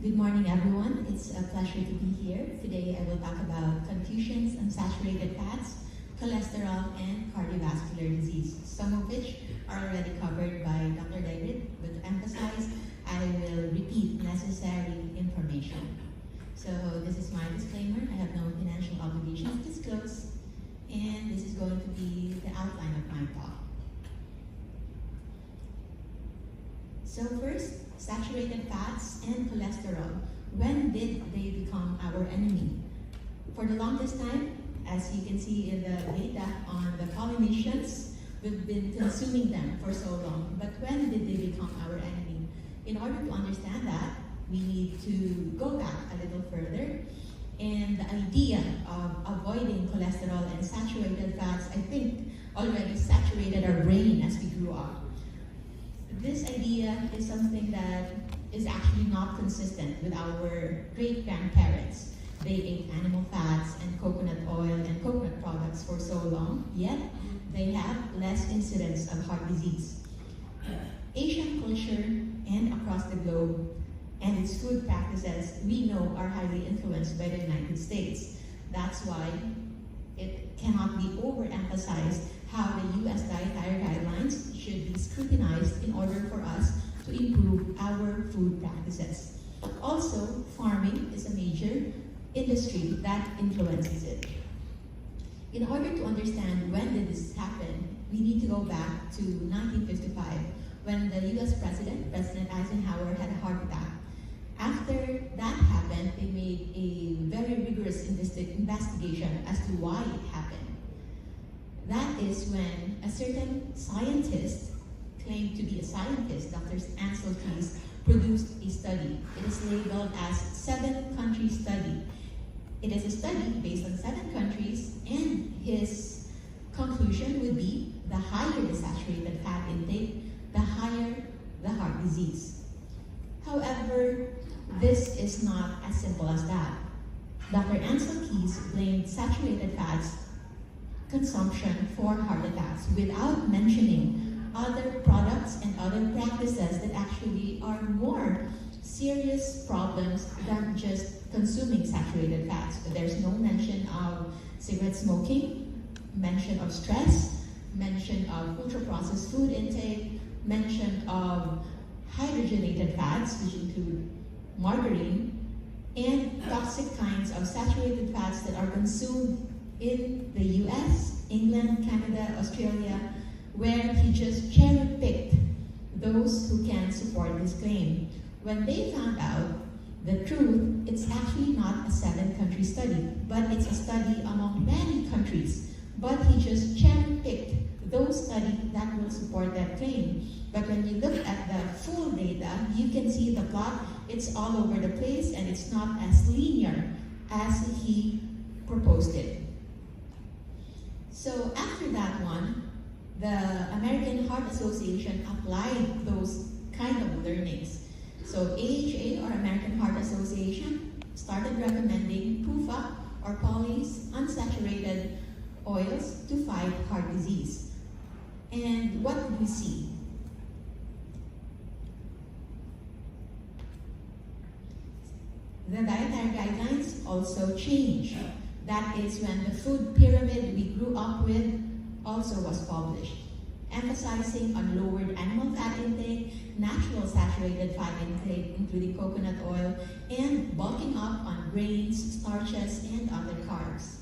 Good morning, everyone. It's a pleasure to be here. Today, I will talk about confusions on saturated fats, cholesterol, and cardiovascular disease, some of which are already covered by Dr. David, but to emphasize, I will repeat necessary information. So this is my disclaimer. I have no financial obligations to disclose, and this is going to be the outline of my talk. So first, saturated fats and cholesterol. When did they become our enemy? For the longest time, as you can see in the data on the Polynesians, we've been consuming them for so long. But when did they become our enemy? In order to understand that, we need to go back a little further. And the idea of avoiding cholesterol and saturated fats, I think, already saturated our brain as we grew up. This idea is something that is actually not consistent with our great-grandparents. They ate animal fats and coconut oil and coconut products for so long, yet they have less incidence of heart disease. Asian culture and across the globe and its food practices, we know, are highly influenced by the United States. That's why it cannot be overemphasized how the U.S. dietary guidelines should be scrutinized in order for us to improve our food practices. Also, farming is a major industry that influences it. In order to understand when did this happen, we need to go back to 1955 when the U.S. President Eisenhower, had a heart attack. After that happened, they made a very rigorous investigation as to why it happened. That is when a certain scientist, claimed to be a scientist, Dr. Ansel Keys, produced a study. It is labeled as 7-country study. It is a study based on 7 countries, and his conclusion would be the higher the saturated fat intake, the higher the heart disease. However, this is not as simple as that. Dr. Ansel Keys blamed saturated fats consumption for heart attacks without mentioning other products and other practices that actually are more serious problems than just consuming saturated fats. There's no mention of cigarette smoking, mention of stress, mention of ultra-processed food intake, mention of hydrogenated fats, which include margarine, and toxic kinds of saturated fats that are consumed in the US, England, Canada, Australia, where he just cherry-picked those who can support this claim. When they found out the truth, it's actually not a 7-country study, but it's a study among many countries. But he just cherry-picked those studies that will support that claim. But when you look at the full data, you can see the plot, it's all over the place and it's not as linear as he proposed it. So after that one, the American Heart Association applied those kind of learnings. So AHA, or American Heart Association, started recommending PUFA, or polyunsaturated oils, to fight heart disease. And what did we see? The dietary guidelines also changed. That is when the food pyramid we grew up with also was published, emphasizing on lowered animal fat intake, natural saturated fat intake, including coconut oil, and bulking up on grains, starches, and other carbs.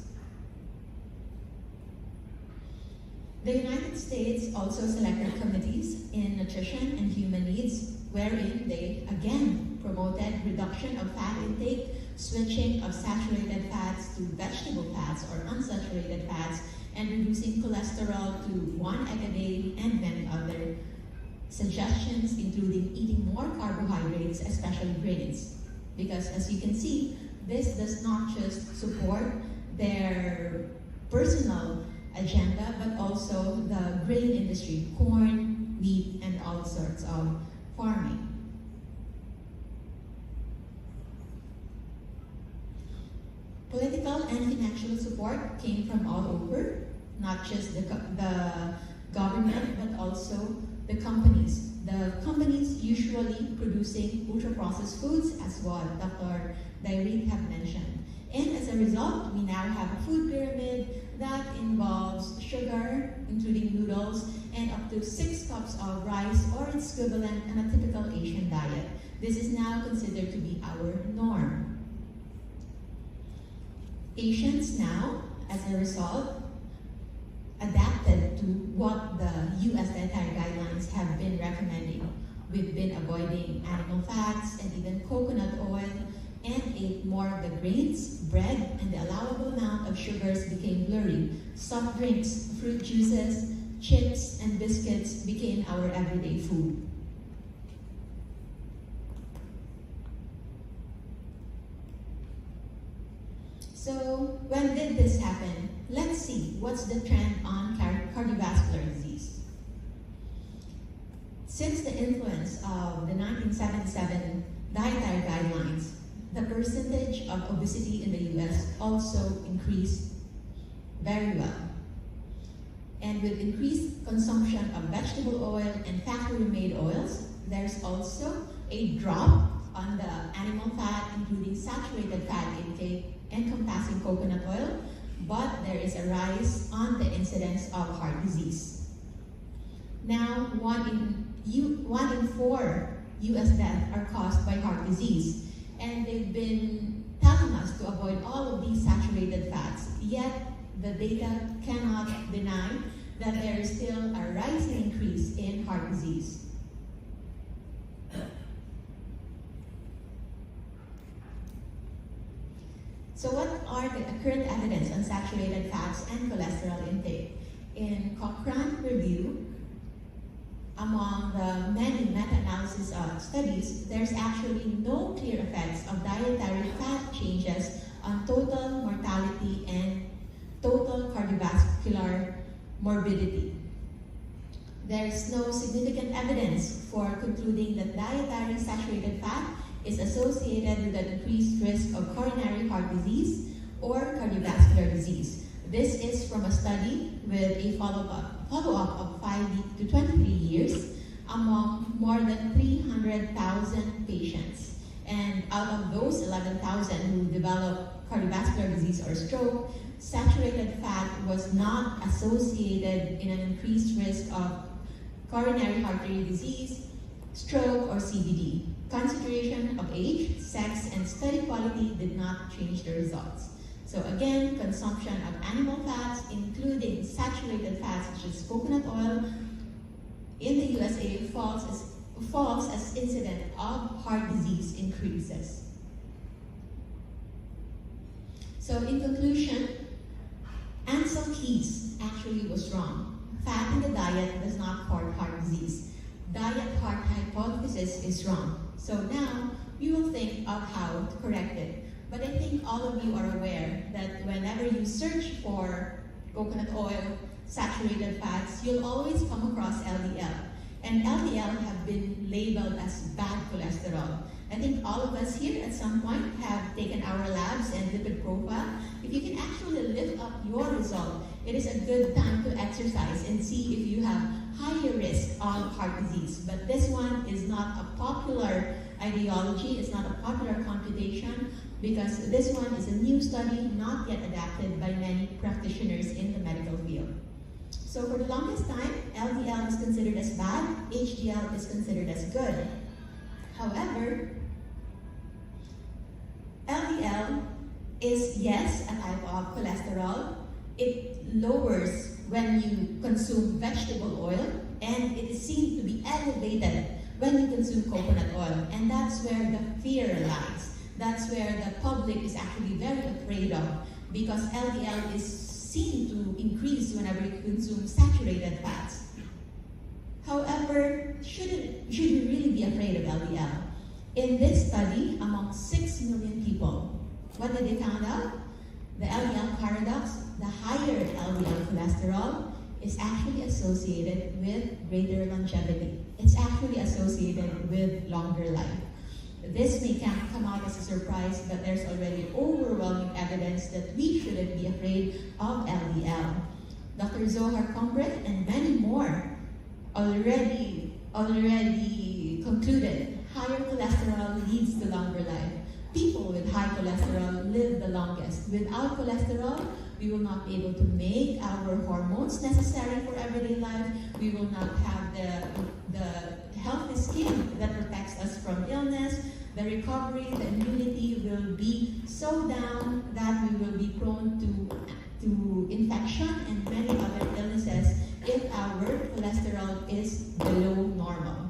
The United States also selected committees in nutrition and human needs, wherein they again promoted reduction of fat intake, switching of saturated fats to vegetable fats or unsaturated fats, and reducing cholesterol to 1 egg a day, and many other suggestions, including eating more carbohydrates, especially grains. Because as you can see, this does not just support their personal agenda, but also the grain industry, corn, wheat, and all sorts of farming. Political and financial support came from all over, not just the government, but also the companies. The companies companies usually producing ultra-processed foods, as what Dr. Dietary have mentioned. And as a result, we now have a food pyramid that involves sugar, including noodles, and up to 6 cups of rice or its equivalent in a typical Asian diet. This is now considered to be our norm. Asians now, as a result, adapted to what the US dietary guidelines have been recommending. We've been avoiding animal fats and even coconut oil, and ate more of the grains, bread, and the allowable amount of sugars became blurry. Soft drinks, fruit juices, chips, and biscuits became our everyday food. So when did this happen? Let's see what's the trend on cardiovascular disease. Since the influence of the 1977 dietary guidelines, the percentage of obesity in the US also increased very well. And with increased consumption of vegetable oil and factory-made oils, there's also a drop on the animal fat, including saturated fat intake encompassing coconut oil, but there is a rise on the incidence of heart disease. Now, 1 in 4 US deaths are caused by heart disease, and they've been telling us to avoid all of these saturated fats, yet the data cannot deny that there is still a rising increase in heart disease. So what are the current evidence on saturated fats and cholesterol intake? In Cochrane review, among the many meta-analysis studies, there's actually no clear effects of dietary fat changes on total mortality and total cardiovascular morbidity. There's no significant evidence for concluding that dietary saturated fat is associated with an increased risk of coronary heart disease or cardiovascular disease. This is from a study with a follow-up of 5 to 23 years among more than 300,000 patients. And out of those 11,000 who developed cardiovascular disease or stroke, saturated fat was not associated in an increased risk of coronary artery disease, stroke, or CVD. Consideration of age, sex, and study quality did not change the results. So again, consumption of animal fats, including saturated fats such as coconut oil, in the USA falls as incidence of heart disease increases. So in conclusion, Ansel Keys actually was wrong. Fat in the diet does not cause heart disease. Diet heart hypothesis is wrong. So now we will think of how to correct it. But I think all of you are aware that whenever you search for coconut oil, saturated fats, you'll always come across LDL. And LDL have been labeled as bad cholesterol. I think all of us here at some point have taken our labs and lipid profile. If you can actually lift up your result, it is a good time to exercise and see if you have higher risk of heart disease. But this one is not a popular ideology, it's not a popular computation, because this one is a new study not yet adapted by many practitioners in the medical field. So for the longest time, LDL is considered as bad, HDL is considered as good. However, LDL is, yes, a type of cholesterol. It lowers when you consume vegetable oil, and it is seen to be elevated when you consume coconut oil. And that's where the fear lies. That's where the public is actually very afraid of, because LDL is seen to increase whenever you consume saturated fats. However, should we really be afraid of LDL? In this study, among 6 million people, what did they find out? The LDL paradox, the higher LDL cholesterol is actually associated with greater longevity. It's actually associated with longer life. This may come out as a surprise, but there's already overwhelming evidence that we shouldn't be afraid of LDL. Dr. Zohar Combrek and many more already concluded higher cholesterol leads to longer life. People with high cholesterol live the longest. Without cholesterol, we will not be able to make our hormones necessary for everyday life. We will not have the healthy skin that protects us from illness. The recovery, the immunity will be so down that we will be prone to infection and many other illnesses if our cholesterol is below normal.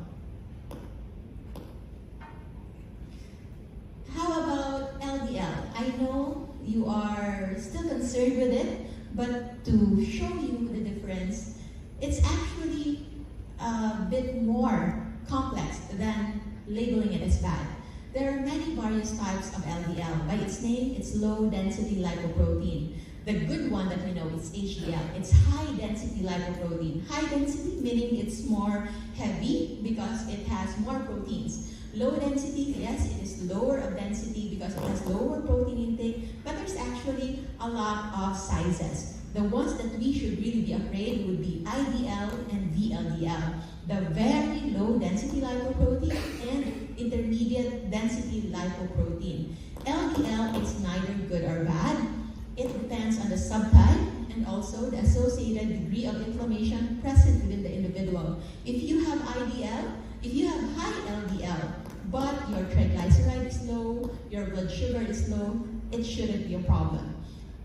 How about LDL? I know you are still concerned with it, but to show you the difference, it's actually a bit more complex than labeling it as bad. There are many various types of LDL. By its name, it's low-density lipoprotein. The good one that we know is HDL. It's high-density lipoprotein. High density meaning it's more heavy because it has more proteins. Low density, yes, it is lower of density because it has lower protein intake, but there's actually a lot of sizes. The ones that we should really be afraid would be IDL and VLDL. The very low density lipoprotein and intermediate density lipoprotein. LDL is neither good or bad. It depends on the subtype and also the associated degree of inflammation present within the individual. If you have IDL, if you have high LDL, but your triglyceride is low, your blood sugar is low, it shouldn't be a problem.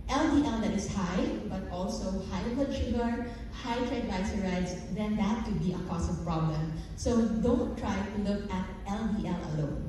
LDL that is high, but also high blood sugar, high triglycerides, then that could be a cause of problem. So don't try to look at LDL alone.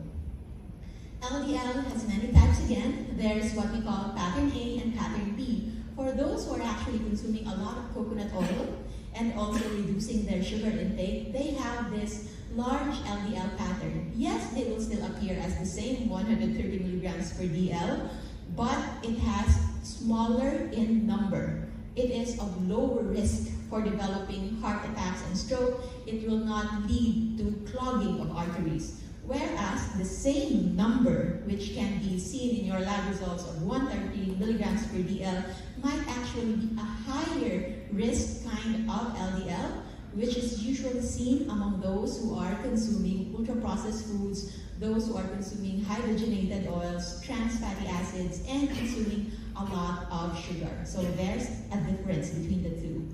LDL has many types again. There's what we call pattern A and pattern B. For those who are actually consuming a lot of coconut oil and also reducing their sugar intake, they have this large LDL pattern. Yes, they will still appear as the same 130 milligrams per DL, but it has smaller in number. It is of lower risk for developing heart attacks and stroke. It will not lead to clogging of arteries. Whereas the same number, which can be seen in your lab results of 130 milligrams per DL, might actually be a higher risk kind of LDL, which is usually seen among those who are consuming ultra-processed foods, those who are consuming hydrogenated oils, trans fatty acids, and consuming a lot of sugar. So there's a difference between the two.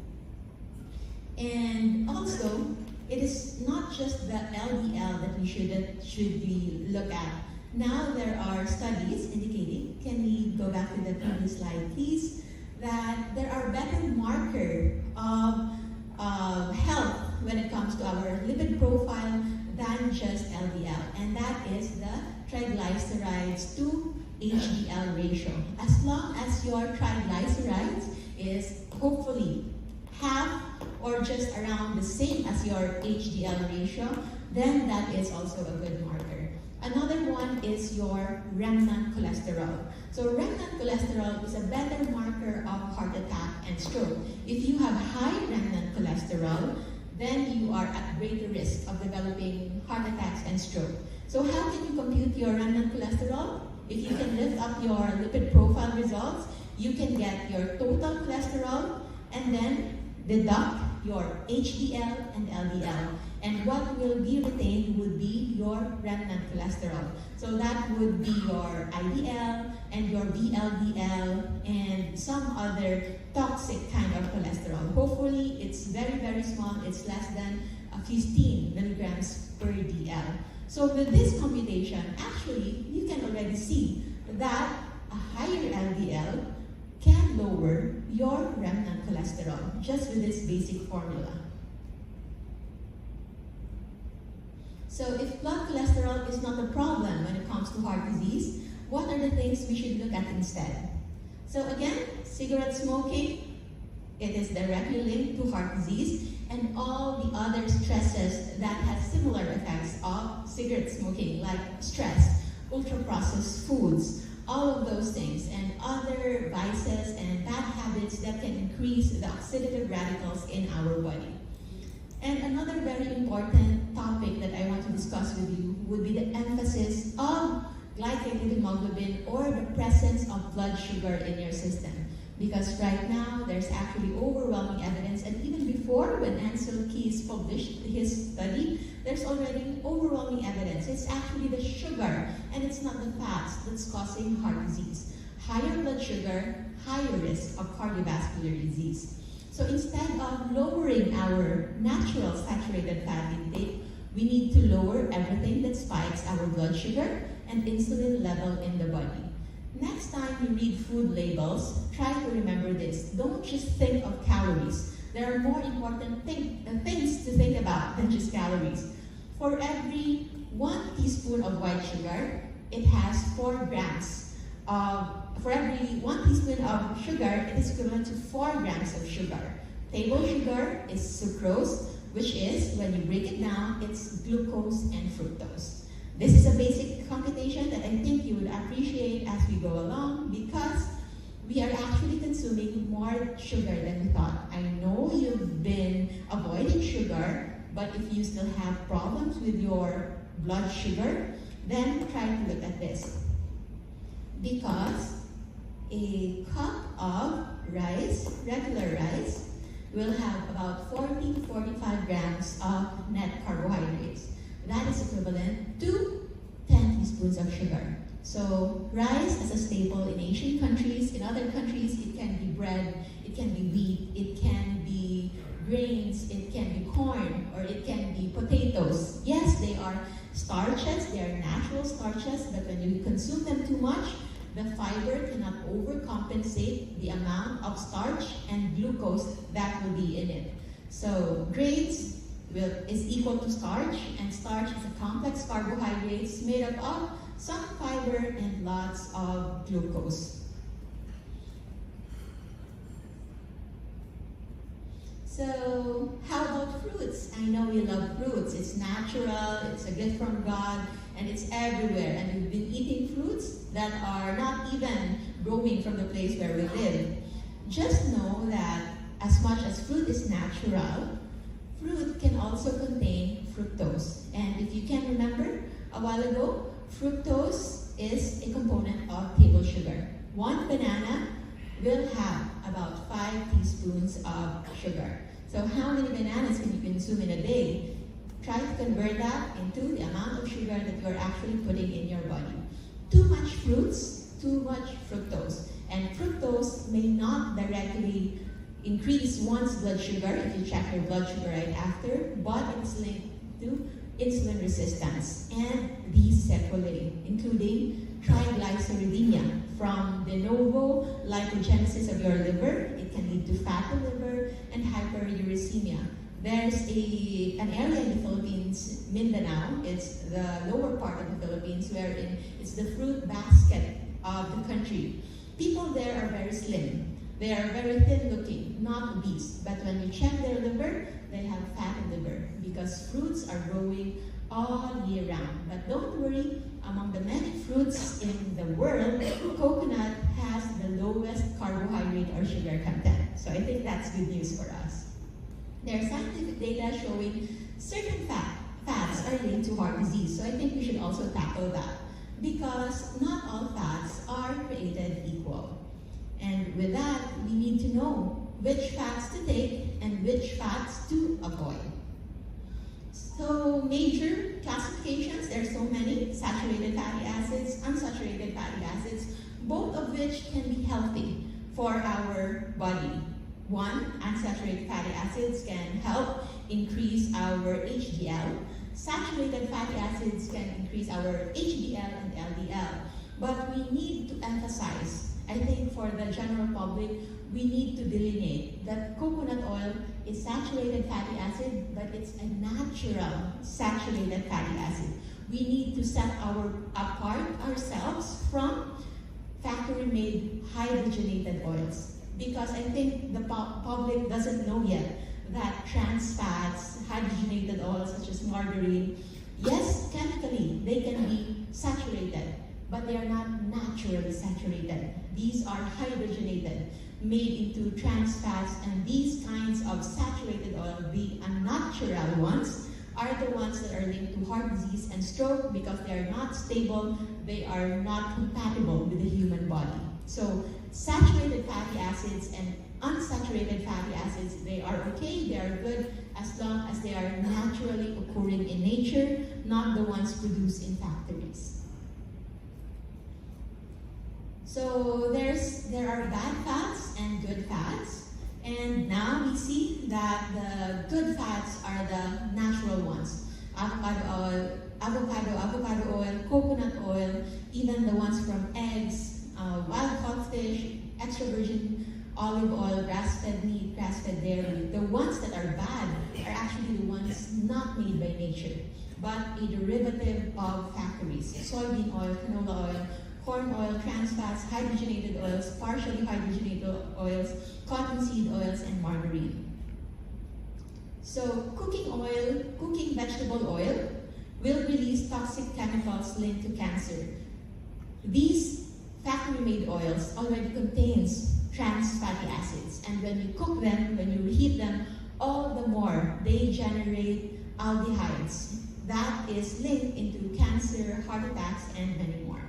And also, it is not just the LDL that we should look at. Now there are studies indicating, can we go back to the previous slide please, that there are better marker of health when it comes to our lipid profile than just LDL, and that is the triglycerides to HDL ratio. As long as your triglycerides is hopefully half or just around the same as your HDL ratio, then that is also a good marker. Another one is your remnant cholesterol. So remnant cholesterol is a better marker of heart attack and stroke. If you have high remnant cholesterol, then you are at greater risk of developing heart attacks and stroke. So how can you compute your remnant cholesterol? If you can lift up your lipid profile results, you can get your total cholesterol and then deduct your HDL and LDL. And what will be retained would be your remnant cholesterol. So that would be your IDL and your VLDL and some other toxic kind of cholesterol. Hopefully, it's very, very small. It's less than 15 milligrams per DL. So with this computation, actually, you can already see that a higher LDL can lower your remnant cholesterol just with this basic formula. So if blood cholesterol is not a problem when it comes to heart disease, what are the things we should look at instead? So again, cigarette smoking, it is directly linked to heart disease and all the other stresses that have similar effects of cigarette smoking, like stress, ultra-processed foods, all of those things, and other vices and bad habits that can increase the oxidative radicals in our body. And another very important topic that I want to discuss with you would be the emphasis of glycated hemoglobin or the presence of blood sugar in your system. Because right now, there's actually overwhelming evidence, and even before when Ansel Keys published his study, there's already overwhelming evidence. It's actually the sugar, and it's not the fats that's causing heart disease. Higher blood sugar, higher risk of cardiovascular disease. So instead of lowering our natural saturated fat intake, we need to lower everything that spikes our blood sugar and insulin level in the body. Next time you read food labels, try to remember this. Don't just think of calories. There are more important things to think about than just calories. For every 1 teaspoon of white sugar, it has 4 grams for every 1 teaspoon of sugar, it is equivalent to 4 grams of sugar. Table sugar is sucrose, which is, when you break it down, it's glucose and fructose. This is a basic computation that I think you would appreciate as we go along, because we are actually consuming more sugar than we thought. I know you've been avoiding sugar, but if you still have problems with your blood sugar, then try to look at this. Because a cup of rice, regular rice, will have about 40 to 45 grams of net carbohydrates. That is equivalent to 10 teaspoons of sugar. So rice as a staple in Asian countries, in other countries it can be bread, it can be wheat, it can be grains, it can be corn, or it can be potatoes. Yes, they are starches, they are natural starches, but when you consume them too much, the fiber cannot overcompensate the amount of starch and glucose that will be in it. So grains is equal to starch, and starch is a complex carbohydrates made up of some fiber and lots of glucose. So how about fruits? I know we love fruits. It's natural, it's a gift from God, and it's everywhere. And we've been eating fruits that are not even growing from the place where we live. Just know that as much as fruit is natural, fruit can also contain fructose. And if you can remember a while ago, fructose is a component of table sugar. 1 banana will have about 5 teaspoons of sugar. So how many bananas can you consume in a day? Try to convert that into the amount of sugar that you're actually putting in your body. Too much fruits, too much fructose. And fructose may not directly increase one's blood sugar if you check your blood sugar right after, but it's linked to insulin resistance and these sequelae, including triglyceridemia from de novo lipogenesis of your liver. It can lead to fatty liver and hyperuricemia. There's an area in the Philippines, Mindanao, it's the lower part of the Philippines, wherein it's the fruit basket of the country. People there are very slim. They are very thin looking, not obese, but when you check their liver, they have fatty liver because fruits are growing all year round. But don't worry, among the many fruits in the world, coconut has the lowest carbohydrate or sugar content. So I think that's good news for us. There are scientific data showing certain fats are linked to heart disease. So I think we should also tackle that because not all fats are created equal. And with that, we need to know which fats to take and which fats to avoid. So major classifications, there are so many: saturated fatty acids, unsaturated fatty acids, both of which can be healthy for our body. 1, unsaturated fatty acids can help increase our HDL. Saturated fatty acids can increase our HDL and LDL. But we need to emphasize, I think for the general public, we need to delineate that coconut oil is saturated fatty acid, but it's a natural saturated fatty acid. We need to set apart ourselves from factory-made hydrogenated oils, because I think the public doesn't know yet that trans fats, hydrogenated oils such as margarine, yes, chemically they can be saturated, but they are not naturally saturated. These are hydrogenated, made into trans fats, and these kinds of saturated oil, the unnatural ones, are the ones that are linked to heart disease and stroke because they are not stable, they are not compatible with the human body. So saturated fatty acids and unsaturated fatty acids, they are okay, they are good, as long as they are naturally occurring in nature, not the ones produced in factories. So there are bad fats and good fats, and now we see that the good fats are the natural ones. Avocado oil, coconut oil, even the ones from eggs, wild caught fish, extra virgin olive oil, grass-fed meat, grass-fed dairy. The ones that are bad are actually the ones not made by nature, but a derivative of factories. Soybean oil, canola oil, corn oil, trans fats, hydrogenated oils, partially hydrogenated oils, cottonseed oils, and margarine. So cooking vegetable oil will release toxic chemicals linked to cancer. These factory-made oils already contains trans fatty acids, and when you cook them, when you reheat them, all the more they generate aldehydes. That is linked into cancer, heart attacks, and many more.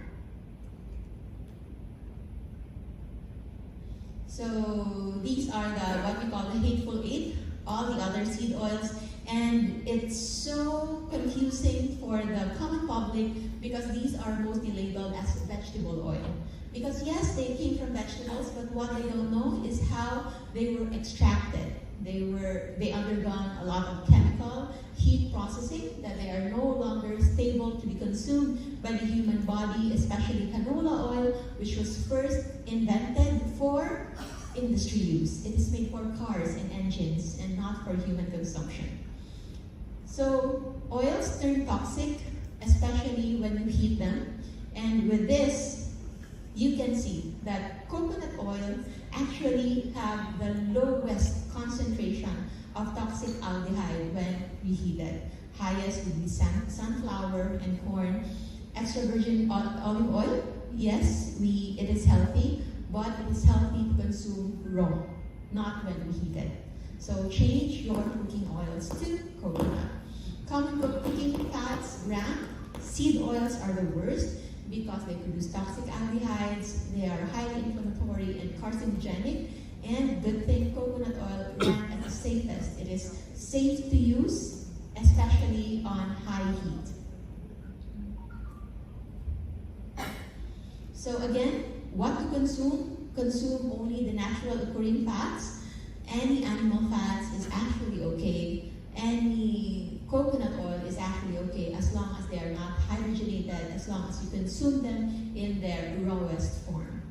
So these are what we call the hateful eight, all the other seed oils, and it's so confusing for the common public because these are mostly labeled as vegetable oil. Because yes, they came from vegetables, but what they don't know is how they were extracted. They undergone a lot of chemical heat processing, that they are no longer stable to be consumed by the human body, especially canola oil, which was first invented for industry use. It is made for cars and engines and not for human consumption. So oils turn toxic, especially when you heat them. And with this, you can see that coconut oil actually have the lowest concentration of toxic aldehyde when reheated. Highest would be sunflower and corn. Extra virgin olive oil, yes, it is healthy, but it is healthy to consume raw, not when reheated. So change your cooking oils to coconut. Common cooking fats, gram, seed oils are the worst because they produce toxic aldehydes, they are highly inflammatory and carcinogenic, and good thing coconut oil ranked as the safest. It is safe to use, especially on high heat. So again, what to consume? Consume only the natural occurring fats. Any animal fats is actually okay. Any coconut oil is actually okay as long as they are not hydrogenated, as long as you consume them in their rawest form.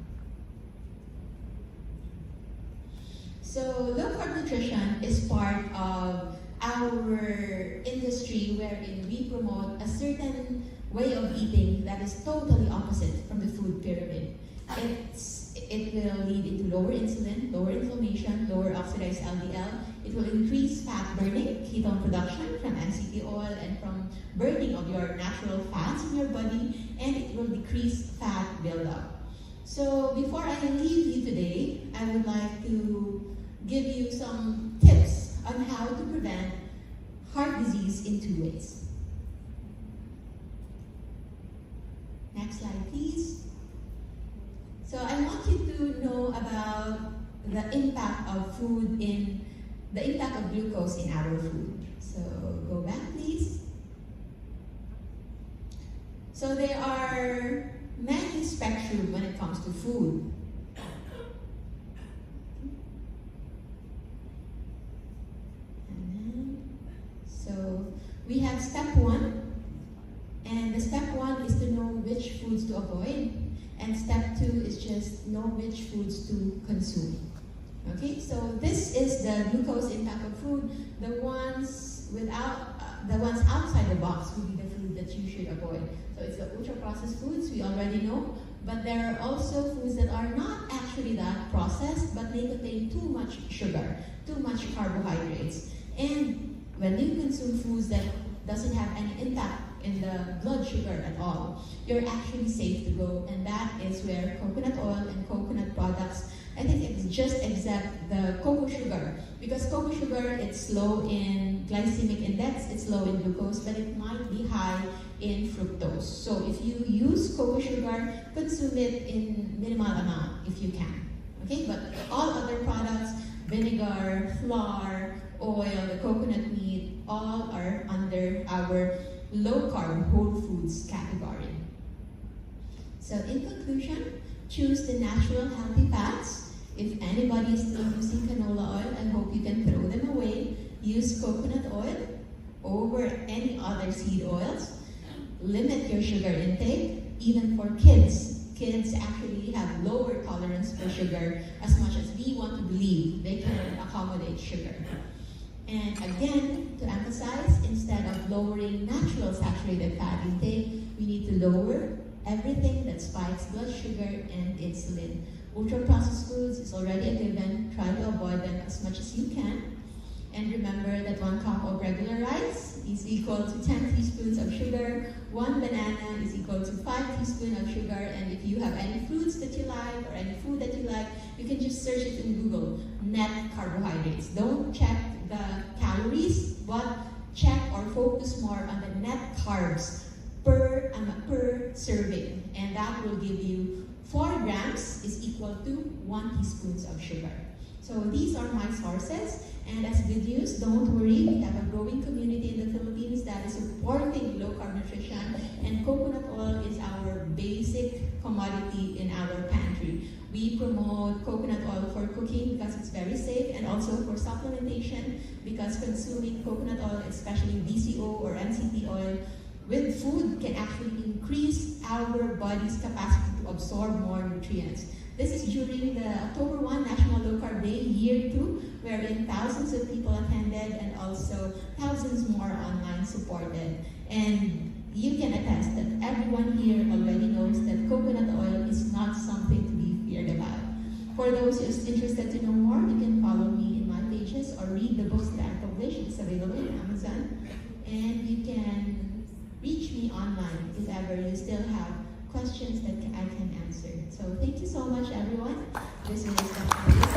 So low-carb nutrition is part of our industry wherein we promote a certain way of eating that is totally opposite from the food pyramid. It will lead into lower insulin, lower inflammation, lower oxidized LDL. It will increase fat burning, ketone production from MCT oil and from burning of your natural fats in your body, and it will decrease fat buildup. So before I leave you today, I would like to give you some tips on how to prevent heart disease in 2 ways. Next slide, please. So I want you to know about the impact of the impact of glucose in our food. So go back, please. So there are many spectrum when it comes to food. So we have step 1, and the step 1 is to know which foods to avoid, and step 2 is just know which foods to consume. Okay, so this is the glucose impact of food. The ones outside the box would be the food that you should avoid. So it's the ultra-processed foods, we already know, but there are also foods that are not actually that processed, but they contain too much sugar, too much carbohydrates. And when you consume foods that doesn't have any impact in the blood sugar at all, you're actually safe to go, and that is where coconut oil and coconut products, I think it's just except the cocoa sugar, because cocoa sugar, it's low in glycemic index, it's low in glucose, but it might be high in fructose. So if you use cocoa sugar, consume it in minimal amount if you can. Okay, but all other products, vinegar, flour, oil, the coconut meat, all are under our low-carb whole foods category. So in conclusion, choose the natural healthy fats. If anybody is still using canola oil, I hope you can throw them away. Use coconut oil over any other seed oils. Limit your sugar intake, even for kids. Kids actually have lower tolerance for sugar as much as we want to believe they can accommodate sugar. And again, to emphasize, instead of lowering natural saturated fat intake, we need to lower everything that spikes blood sugar and insulin. Ultra-processed foods is already a given. Try to avoid them as much as you can. And remember that 1 cup of regular rice is equal to 10 teaspoons of sugar. 1 banana is equal to 5 teaspoons of sugar. And if you have any fruits that you like or any food that you like, you can just search it in Google, net carbohydrates. Don't check the calories, but check or focus more on the net carbs per serving. And that will give you 4 grams is equal to 1 teaspoon of sugar. So these are my sources. And as good news, don't worry, we have a growing community in the Philippines that is supporting low-carb nutrition, and coconut oil is our basic commodity in our pantry. We promote coconut oil for cooking because it's very safe, and also for supplementation because consuming coconut oil, especially VCO or MCT oil, with food can actually increase our body's capacity to absorb more nutrients. This is during the October 1 National Low Carb Day, year 2, wherein thousands of people attended and also thousands more online supported. And you can attest that everyone here already knows that coconut oil is not something to be feared about. For those who are interested to know more, you can follow me in my pages or read the books that I publish. It's available on Amazon. And you can reach me online if ever you still have questions that I can answer. So thank you so much, everyone. This is